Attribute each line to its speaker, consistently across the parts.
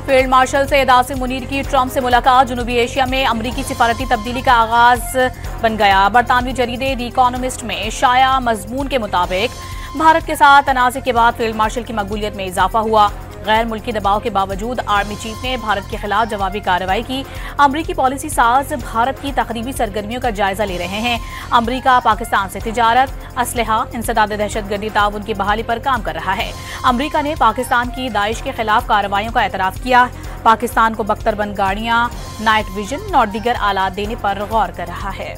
Speaker 1: Field marshal Syed Asim Munir की Trump से मुलाकात। जनूबी एशिया में अमरीकी सिफारती तब्दीली का आगाज बन गया। बरतानवी जरीदे दी इकोनॉमिस्ट में शाया मजमून के मुताबिक भारत के साथ तनाज़े के बाद फील्ड मार्शल की मकबूलियत में इजाफा हुआ। गैर मुल्की दबाव के बावजूद आर्मी चीफ ने भारत के खिलाफ जवाबी कार्रवाई की। अमरीकी पॉलिसी साज भारत की तकरीबी सरगर्मियों का जायजा ले रहे हैं। अमरीका पाकिस्तान से तिजारत, असलहा, इंसदाद दहशतगर्दी ताउन की बहाली पर काम कर रहा है। अमरीका ने पाकिस्तान की दाइश के खिलाफ कार्रवाइयों का एतराफ किया। पाकिस्तान को बख्तरबंद गाड़ियां, नाइट विजन और दीगर आलात देने पर गौर कर रहा है।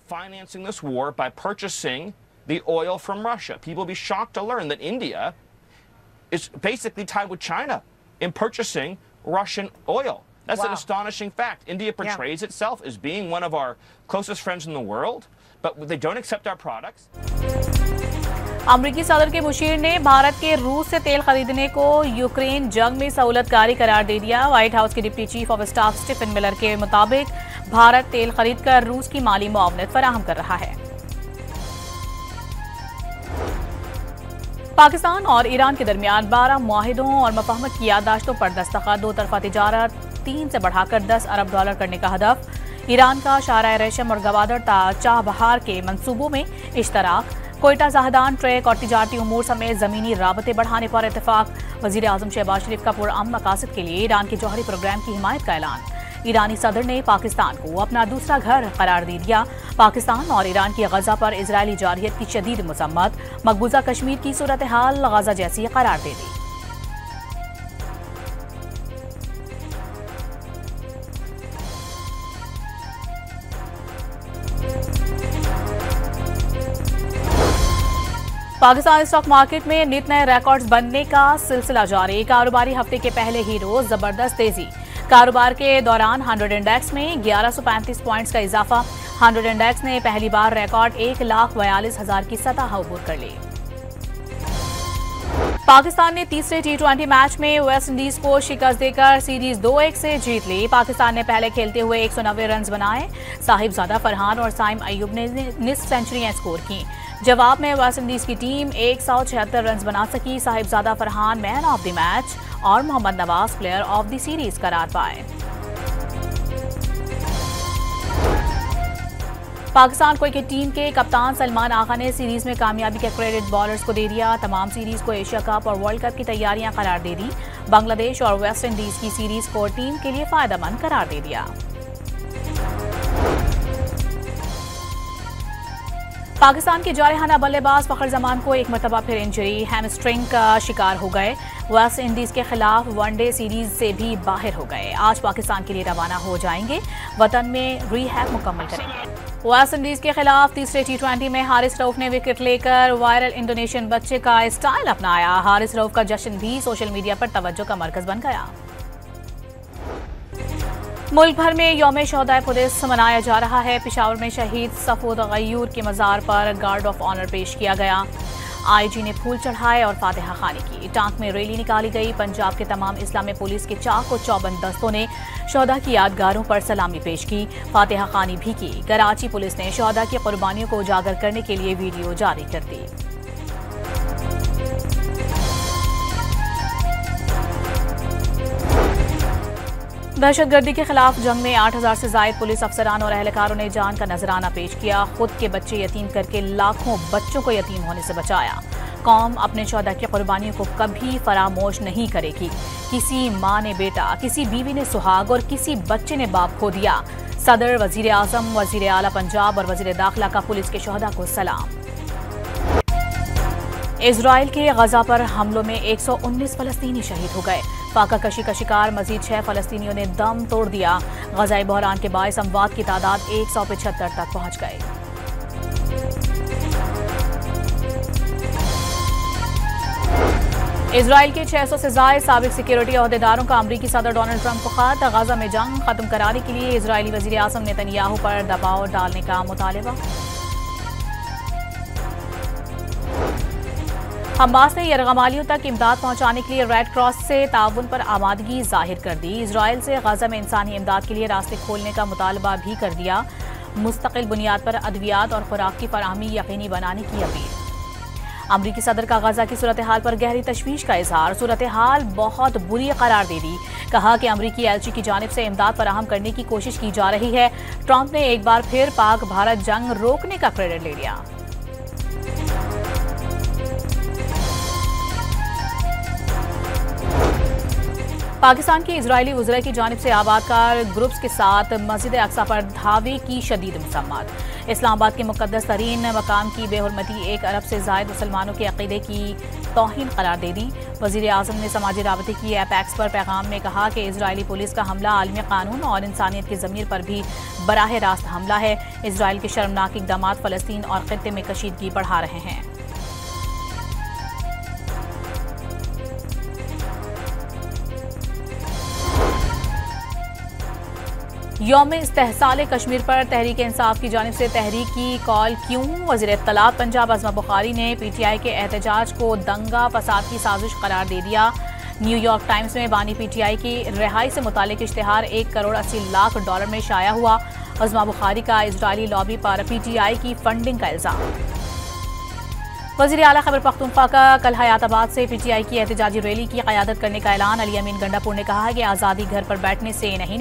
Speaker 2: Financing this war by purchasing the oil from Russia. People will be shocked to learn that India is basically tied with China in purchasing Russian oil. That's an astonishing fact. India portrays itself as being one of our closest friends in the world, but they don't accept our products.
Speaker 1: अमरीकी सदर के मुशीर ने भारत के रूस से तेल खरीदने को यूक्रेन जंग में सहूलतकारी करार दे दिया। व्हाइट हाउस के deputy chief of staff Stephen Miller के मुताबिक भारत तेल खरीदकर रूस की माली मुआवनत फराहम कर रहा है। पाकिस्तान और ईरान के दरमियान 12 मुआहिदों और मफाहमत की याददाश्तों पर दस्तखत। दो तरफा तिजारत 3 से बढ़ाकर $10 अरब करने का हदफ। ईरान का शाहराह रेशम और गवादर चाबहार के मंसूबों में इश्तराक। कोयटा जहादान ट्रैक और तिजारती उमूर समेत जमीनी राबते बढ़ाने पर इतफाक। वजीर आजम शहबाज शरीफ का पुरअमन मकासद के लिए ईरान के जौहरी प्रोग्राम की हिमायत का ऐलान। ईरानी सदर ने पाकिस्तान को अपना दूसरा घर करार दे दिया। पाकिस्तान और ईरान की गजा पर इजरायली जारहियत की शदीद मजम्मत। मकबूजा कश्मीर की सूरत हाल गजा जैसी करार दे दी। पाकिस्तान स्टॉक मार्केट में नित नए रिकॉर्ड्स बनने का सिलसिला जारी। कारोबारी हफ्ते के पहले ही रोज जबरदस्त तेजी। कारोबार के दौरान 100 इंडेक्स में 1135 पॉइंट्स का इजाफा। 100 इंडेक्स ने पहली बार रिकॉर्ड 1,42,000 की सतह अबूर कर ली। पाकिस्तान ने तीसरे T20 मैच में वेस्ट इंडीज को शिकस्त देकर सीरीज 2-1 से जीत ली। पाकिस्तान ने पहले खेलते हुए 190 रन बनाए। साहिबजादा फरहान और साइम अयूब ने निस्फ सेंचुरियां स्कोर की। जवाब में वेस्ट इंडीज की टीम 176 रन बना सकी। Sahibzada Farhan man of the match और Mohammad Nawaz player of the series करार पाए। पाकिस्तान क्रिकेट टीम के कप्तान सलमान आगा ने सीरीज में कामयाबी के क्रेडिट बॉलर्स को दे दिया। तमाम सीरीज को एशिया कप और वर्ल्ड कप की तैयारियां करार दे दी। बांग्लादेश और वेस्ट इंडीज की सीरीज को टीम के लिए फायदेमंद करार दे दिया। पाकिस्तान के जारहाना बल्लेबाज फखर जमान को एक मरतबा फिर इंजरी, हैमस्ट्रिंग का शिकार हो गए। वेस्ट इंडीज के खिलाफ वनडे सीरीज से भी बाहर हो गए। आज पाकिस्तान के लिए रवाना हो जाएंगे। वतन में रिहैब मुकम्मल करेंगे। वेस्ट इंडीज के खिलाफ तीसरे T20 में हारिस रऊफ ने विकेट लेकर वायरल इंडोनेशियन बच्चे का स्टाइल अपनाया। हारिस रऊफ का जश्न भी सोशल मीडिया पर तवज्जो का मरकज बन गया। मुल्क भर में यौम शोहदाए पुलिस मनाया जा रहा है। पेशावर में शहीद सफूद गयूर के मज़ार पर गार्ड ऑफ ऑनर पेश किया गया। IG ने फूल चढ़ाए और फातिहा खानी की। टांक में रैली निकाली गई। पंजाब के तमाम इस्लामी पुलिस के चाक और चौबंद दस्तों ने शोहदा की यादगारों पर सलामी पेश की, फातिहा खानी भी की। कराची पुलिस ने शोहदा की कुर्बानियों को उजागर करने के लिए वीडियो जारी कर दी। दहशतगर्दी के खिलाफ जंग में 8000 से जायद पुलिस अफसरान और अहलकारों ने जान का नजराना पेश किया। खुद के बच्चे यतीम करके लाखों बच्चों को यतीम होने से बचाया। कौम अपने शोहदा की कुर्बानियों को कभी फरामोश नहीं करेगी। किसी माँ ने बेटा, किसी बीवी ने सुहाग और किसी बच्चे ने बाप खो दिया। सदर, वजीर आजम, वजीर आला पंजाब और वजीर दाखिला का पुलिस के शोहदा को सलाम। इजराइल के गजा पर हमलों में 119 फलस्तीनी शहीद हो गए। फाका कशी का शिकार मजीद 6 फलस्तीनियों ने दम तोड़ दिया। गजाई बहरान के बायस अमवात की तादाद 175 तक पहुंच गई। इजराइल के 600 से ज्यादा साबिक सिक्योरिटी अहदेदारों का अमरीकी सदर डोनाल्ड ट्रंप को खत। गाजा में जंग खत्म कराने के लिए इजरायली वजीर आजम नेतन्याहू पर दबाव डालने का मुतालबा। हमास ने यरगमालियों तक इमदाद पहुंचाने के लिए रेड क्रॉस से ताउन पर आमादगी जाहिर कर दी। इजराइल से गाजा में इंसानी इमदाद के लिए रास्ते खोलने का मुतालबा भी कर दिया। मुस्तकिल बुनियाद पर अद्वियात और खुराक की फराहमी यकीनी बनाने की अपील। अमरीकी सदर का गाजा की सूरत हाल पर गहरी तशवीश का इजहार। सूरत हाल बहुत बुरी करार दे दी। कहा कि अमरीकी एलची की जानिब से इमदाद फराहम करने की कोशिश की जा रही है। ट्रंप ने एक बार फिर पाक भारत जंग रोकने का क्रेडिट ले लिया। पाकिस्तान के इजरायली वज़ीर की जानिब से आबादकार ग्रुप्स के साथ मस्जिद अक्सा पर धावे की शदीद मसम्मत। इस्लामाबाद के मुकद्दस तरीन मकाम की बेहुरमती 1 अरब से ज़ायद मुसलमानों के अक़ीदे की तौहीन करार दे दी। वज़ीर आज़म ने समाजी राबते की ऐप एक्स पर पैगाम में कहा कि इजरायली पुलिस का हमला आलमी कानून और इंसानियत की ज़मीर पर भी बराह रास्त हमला है। इजराइल के शर्मनाक इक़दामात फ़लस्तीन और ख़ित्ते में कशीदगी बढ़ा रहे हैं। यौम इस्तेहसाल कश्मीर पर तहरीक इंसाफ की जानिब से तहरीक की कॉल क्यों। वज़ीर इत्तलात पंजाब अज़मा बुखारी ने PTI के एहतजाज को दंगा फसाद की साजिश करार दे दिया। न्यूयॉर्क टाइम्स में बानी PTI की रिहाई से मुतालिक इश्तिहार $1 करोड़ 80 लाख में शाया हुआ। अज़मा बुखारी का इजरायली लॉबी पर PTI की फंडिंग का इल्जाम। वज़ीर आला खैबर पख्तूनख्वा का कल हयाताबाद से PTI की एहतजाजी रैली की क़यादत करने का ऐलान। अली अमीन गंडापुर ने कहा कि आज़ादी घर पर बैठने से नहीं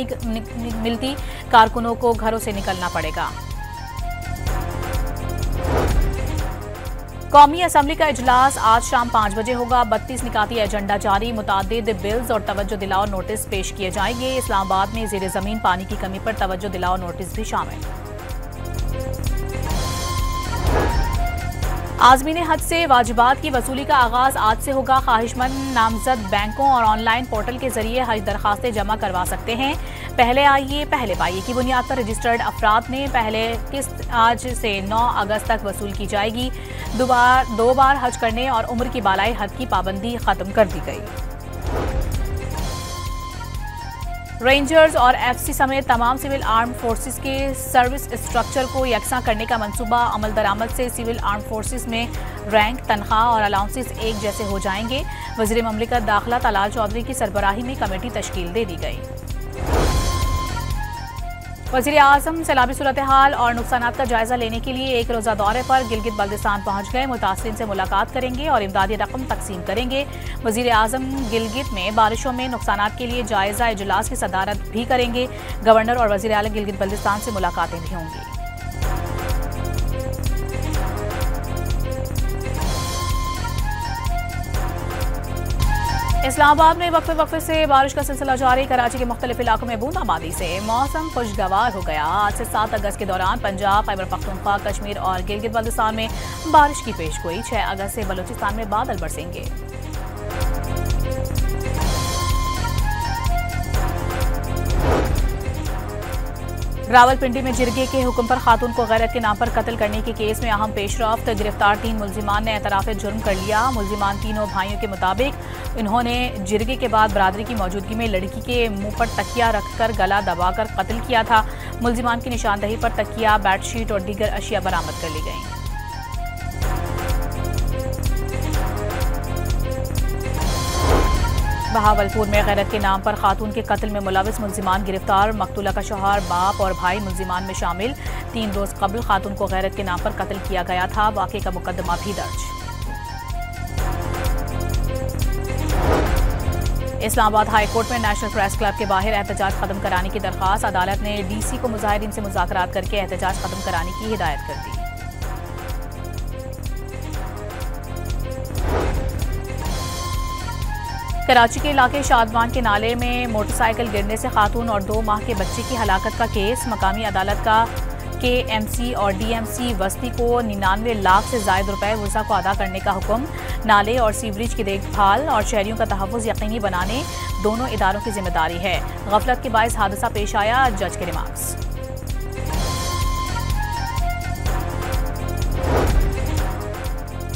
Speaker 1: मिलती, कारकुनों को घरों से निकलना पड़ेगा। कौमी असम्बली का इजलास आज शाम 5 बजे होगा। 32 निकाती एजेंडा जारी। मुतादिद बिल्स और तवज्जो दिलाओ नोटिस पेश किए जाएंगे। इस्लामाबाद में ज़ेर ज़मीन पानी की कमी पर तवज्जो दिलाओ नोटिस भी शामिल। आज़मीन हज से वाजिबात की वसूली का आगाज आज से होगा। ख्वाहिशमंद नामजद बैंकों और ऑनलाइन पोर्टल के जरिए हज दरखास्तें जमा करवा सकते हैं। पहले आइए पहले पाइए की बुनियाद पर रजिस्टर्ड अफराद ने पहले किस्त आज से 9 अगस्त तक वसूल की जाएगी। दो बार हज करने और उम्र की बालाई हद की पाबंदी खत्म कर दी गई। रेंजर्स और FC समेत तमाम सिविल आर्म फोर्सेस के सर्विस स्ट्रक्चर को यकसा करने का मंसूबा अमल दरामद से सिविल आर्म फोर्सेस में रैंक, तनख्वाह और अलाउंसेस एक जैसे हो जाएंगे। वज़ीर ममलिकत दाखिला तलाल चौधरी की सरबराही में कमेटी तश्कील दे दी गई। वज़ीर आज़म सैलाबी सूरत हाल और नुकसानात का जायजा लेने के लिए एक रोज़ा दौरे पर गिलगित बल्तिस्तान पहुंच गए। मुतासिरीन से मुलाकात करेंगे और इमदादी रकम तकसीम करेंगे। वज़ीर आज़म गिलगित में बारिशों में नुकसानात के लिए जायजा इजलास की सदारत भी करेंगे। गवर्नर और वज़ीर आला गिलगित बल्तिस्तान से मुलाकातें भी होंगी। इस्लामाबाद में वक्फे से बारिश का सिलसिला जारी। कराची के मुख्तलिफ इलाकों में बूंदाबांदी से मौसम खुशगवार हो गया। आज से 7 अगस्त के दौरान पंजाब, खैबर पख्तूनख्वा, कश्मीर और गिलगित बल्तिस्तान में बारिश की पेशगोई। 6 अगस्त से बलूचिस्तान में बादल बरसेंगे। रावलपिंडी में जिरगे के हुक्म पर खातून को गैरत के नाम पर कत्ल करने के केस में अहम पेशरफ्त। गिरफ्तार 3 मुल्जिमान ने एतराफ़ जुर्म कर लिया। मुल्जिमान तीनों भाइयों के मुताबिक इन्होंने जिरगे के बाद बरादरी की मौजूदगी में लड़की के मुंह पर तकिया रखकर गला दबाकर कत्ल किया था। मुल्जिमान की निशानदही पर तकिया, बेडशीट और दीगर अशिया बरामद कर ली गई। बहावलपुर में गैरत के नाम पर खातून के कत्ल में मुलविस मुल्जिमान गिरफ्तार। मकतूला का शौहर, बाप और भाई मुल्जिमान में शामिल। 3 रोज कबल खातून को गैरत के नाम पर कत्ल किया गया था। वाक़े का मुकदमा भी दर्ज। इस्लामाबाद हाई कोर्ट में नेशनल प्रेस क्लब के बाहर एहतजाज खत्म कराने की दरख्वास्त। अदालत ने DC को मुजाहिरीन से मुज़ाकरात करके एहतजाज खत्म कराने की हिदायत कर दी। कराची के इलाके शादवान के नाले में मोटरसाइकिल गिरने से खातून और 2 माह के बच्चे की हलाकत का केस। मकामी अदालत का KMC और DMC वस्ती को 99 लाख से ज़ायद रुपए वज़ा को अदा करने का हुक्म। नाले और सीवरेज की देखभाल और शहरियों का तहफ़्फ़ुज़ यकीनी बनाने दोनों इदारों की जिम्मेदारी है। गफलत के बायस हादसा पेश आया। जज के रिमार्क्स।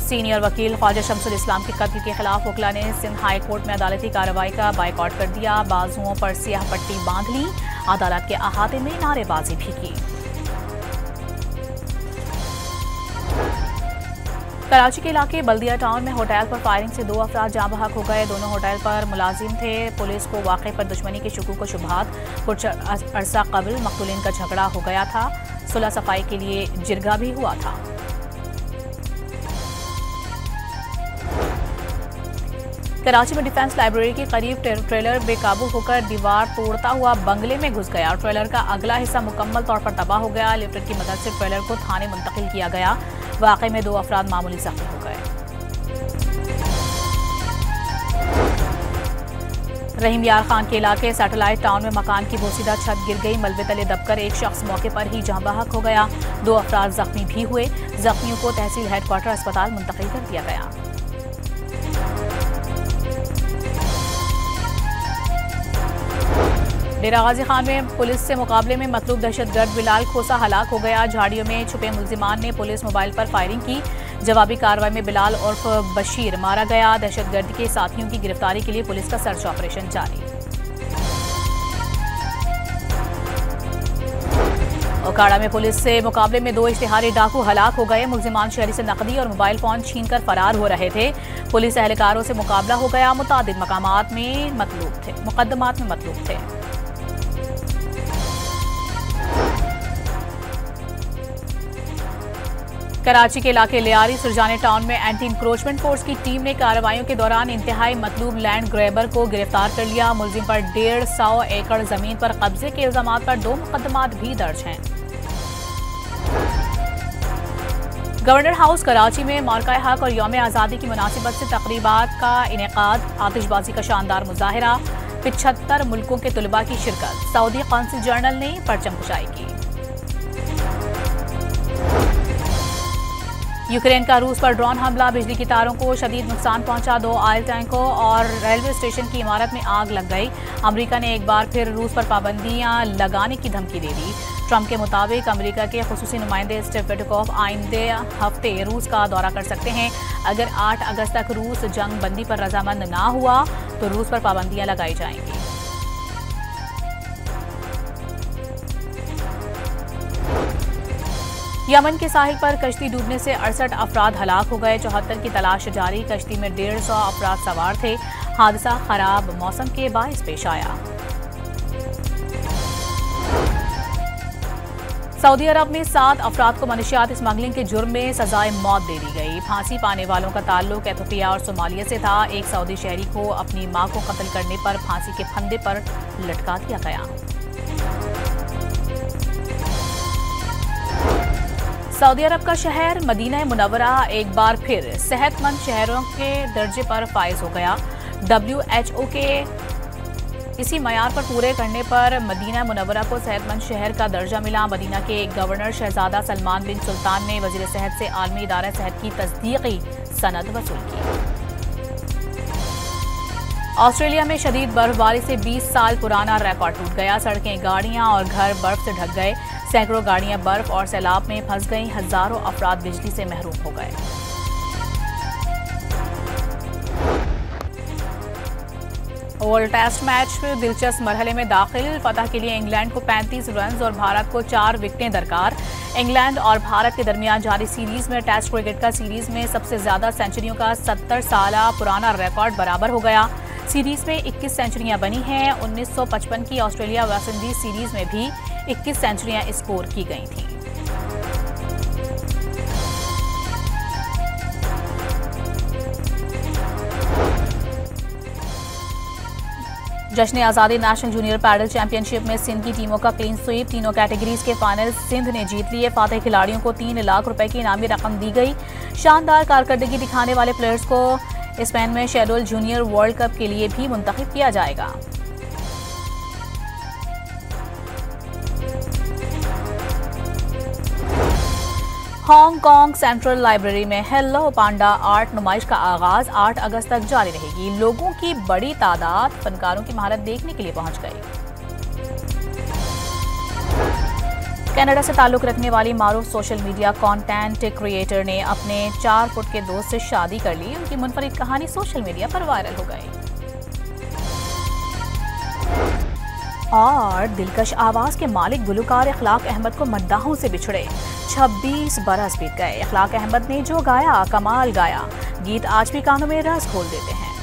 Speaker 1: सीनियर वकील ख्वाजा शमसुल इस्लाम के कत्ल के खिलाफ वकला ने सिंध हाई कोर्ट में अदालती कार्रवाई का बायकॉट कर दिया। बाजुओं पर सियाह पट्टी बांध ली, अदालत के अहाते में नारेबाजी भी की। कराची के इलाके बल्दिया टाउन में होटल पर फायरिंग से 2 अफराद जाँ बहक हो गए। दोनों होटल पर मुलाजिम थे। पुलिस को वाक़े पर दुश्मनी के शुकूक व शुबहात। कुछ अरसा कबल मकतूलिन का झगड़ा हो गया था। सुलह सफाई के लिए जिरगा भी हुआ था। कराची में डिफेंस लाइब्रेरी के करीब ट्रेलर बेकाबू होकर दीवार तोड़ता हुआ बंगले में घुस गया। ट्रेलर का अगला हिस्सा मुकम्मल तौर पर तबाह हो गया। लिफ्टर की मदद से ट्रेलर को थाने मुंतकिल किया गया। वाक़े में 2 अफराद मामूली जख्मी हो गए। रहीम यार खान के इलाके सैटेलाइट टाउन में मकान की बोसीदा छत गिर गई। मलबे तले दबकर एक शख्स मौके पर ही जहां बहक हो गया। 2 अफराद जख्मी भी हुए। जख्मियों को तहसील हेडक्वार्टर अस्पताल मुंतकिल कर दिया गया। डेरा गाजी खान में पुलिस से मुकाबले में मतलूब दहशतगर्द बिलाल खोसा हलाक हो गया। झाड़ियों में छुपे मुल्जिमान ने पुलिस मोबाइल पर फायरिंग की। जवाबी कार्रवाई में बिलाल उर्फ बशीर मारा गया। दहशतगर्द के साथियों की गिरफ्तारी के लिए पुलिस का सर्च ऑपरेशन जारी। ओकाड़ा में पुलिस से मुकाबले में 2 इश्तिहारी डाकू हलाक हो गए। मुल्जिमान शहरी से नकदी और मोबाइल फोन छीनकर फरार हो रहे थे। पुलिस एहलकारों से मुकाबला हो गया। मुतादिद मुकदमात में मतलूब थे। कराची के इलाके लियारी सुरजाने टाउन में एंटी इंक्रोचमेंट फोर्स की टीम ने कार्रवाइयों के दौरान इंतहाई मतलूब लैंड ग्रैबर को गिरफ्तार कर लिया। मुलजिम पर 150 एकड़ जमीन पर कब्जे के इल्जामात पर 2 मुकदमात भी दर्ज हैं। गवर्नर हाउस कराची में मार्का हक और यौम आज़ादी की मुनासिबत से तकरीबात का इनेकाद। आतिशबाजी का शानदार मुजाहिरा। 75 मुल्कों के तुलबा की शिरकत। सऊदी कौंसिल जनरल ने परचम कुशाई की। यूक्रेन का रूस पर ड्रोन हमला। बिजली की तारों को शदीद नुकसान पहुंचा। 2 ऑयल टैंकों और रेलवे स्टेशन की इमारत में आग लग गई। अमेरिका ने एक बार फिर रूस पर पाबंदियां लगाने की धमकी दे दी। ट्रंप के मुताबिक अमेरिका के खुसूसी नुमाइंदे स्टीव विटकॉफ आइंदे हफ्ते रूस का दौरा कर सकते हैं। अगर 8 अगस्त तक रूस जंग बंदी पर रजामंद ना हुआ तो रूस पर पाबंदियां लगाई जाएंगी। यमन के साहिल पर कश्ती डूबने से 68 अफराद हलाक हो गए। 74 की तलाश जारी। कश्ती में 150 अफराद सवार थे। हादसा खराब मौसम के बायस पेश आया। सऊदी अरब में 7 अफराद को मनशियात स्मगलिंग के जुर्म में सजाए मौत दे दी गई। फांसी पाने वालों का ताल्लुक एथोपिया और सोमालिया से था। एक सऊदी शहरी को अपनी मां को कत्ल करने पर फांसी के फंदे पर लटका दिया गया। सऊदी अरब का शहर मदीना मुनव्वरा एक बार फिर सेहतमंद शहरों के दर्जे पर फाइज हो गया। WHO के इसी मयार पर पूरे करने पर मदीना मुनव्वरा को सेहतमंद शहर का दर्जा मिला। मदीना के गवर्नर शहजादा सलमान बिन सुल्तान ने वजीर सेहत से आलमी इदारा सेहत की तस्दीकी सनद वसूल की। ऑस्ट्रेलिया में शदीद बर्फबारी से 20 साल पुराना रिकॉर्ड टूट गया। सड़कें, गाड़ियां और घर बर्फ से ढक गए। सैकड़ों गाड़ियां बर्फ और सैलाब में फंस गईं। हजारों अफराद बिजली से महरूम हो गए। वर्ल्ड टेस्ट मैच दिलचस्प मरहले में दाखिल। फतह के लिए इंग्लैंड को 35 रन और भारत को 4 विकेटें दरकार। इंग्लैंड और भारत के दरमियान जारी सीरीज में टेस्ट क्रिकेट का सीरीज में सबसे ज्यादा सेंचुरियों का 70 साल पुराना रिकॉर्ड बराबर हो गया। सीरीज में 21 सेंचुरियां बनी हैं। 1955 की ऑस्ट्रेलिया वेस्ट इंडीज सीरीज में भी 21 सेंचुरियां स्कोर की गई थीं। जश्न आज़ादी नेशनल जूनियर पैडल चैंपियनशिप में सिंध की टीमों का क्लीन स्वीप। तीनों कैटेगरीज के फाइनल सिंध ने जीत लिए। फातेह खिलाड़ियों को 3 लाख रुपए की इनामी रकम दी गई। शानदार कारकर्दगी दिखाने वाले प्लेयर्स को स्पेन में शेड्यूल जूनियर वर्ल्ड कप के लिए भी मुंतखब किया जाएगा। हांगकांग सेंट्रल लाइब्रेरी में हेलो पांडा आर्ट नुमाइश का आगाज 8 अगस्त तक जारी रहेगी। लोगों की बड़ी तादाद फनकारों की महारत देखने के लिए पहुंच गई। कनाडा से ताल्लुक रखने वाली मारूफ सोशल मीडिया कंटेंट क्रिएटर ने अपने 4 फुट के दोस्त से शादी कर ली। उनकी मुनफरिद कहानी सोशल मीडिया पर वायरल हो गई। और दिलकश आवाज के मालिक गुलकार इखलाक अहमद को मद्दाहों से बिछड़े 26 बरस बीत गए। इखलाक अहमद ने जो गाया कमाल गाया, गीत आज भी कानों में रस घोल देते हैं।